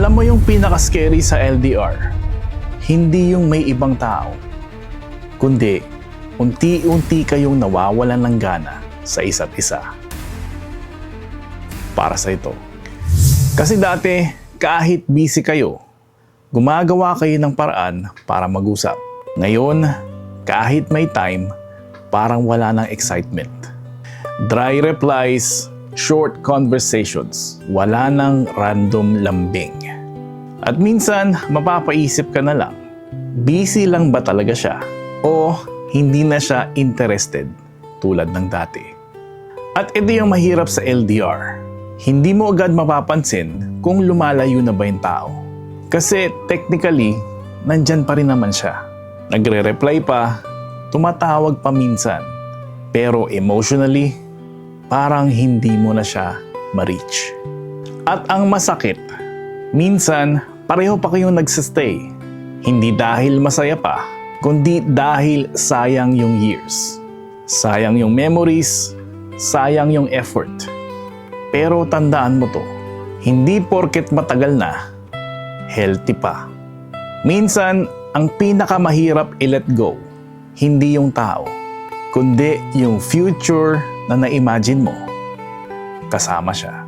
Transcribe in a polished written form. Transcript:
Alam mo yung pinaka-scary sa LDR? Hindi yung may ibang tao, kundi unti-unti kayong nawawalan ng gana sa isa't isa. Para sa ito. Kasi dati, kahit busy kayo, gumagawa kayo ng paraan para mag-usap. Ngayon, kahit may time, parang wala ng excitement. Dry replies, short conversations, wala ng random lambing. At minsan, mapapaisip ka na lang, busy lang ba talaga siya? O hindi na siya interested tulad ng dati? At ito yung mahirap sa LDR. Hindi mo agad mapapansin kung lumalayo na ba yung tao. Kasi technically, nandyan pa rin naman siya. Nagre-reply pa, tumatawag pa minsan. Pero emotionally, parang hindi mo na siya ma-reach. At ang masakit, minsan pareho pa kayong nagsistay. Hindi dahil masaya pa, kundi dahil sayang yung years. Sayang yung memories, sayang yung effort. Pero tandaan mo to, hindi porket matagal na, healthy pa. Minsan, ang pinakamahirap i-let go, hindi yung tao, kundi yung future na na-imagine mo, kasama siya.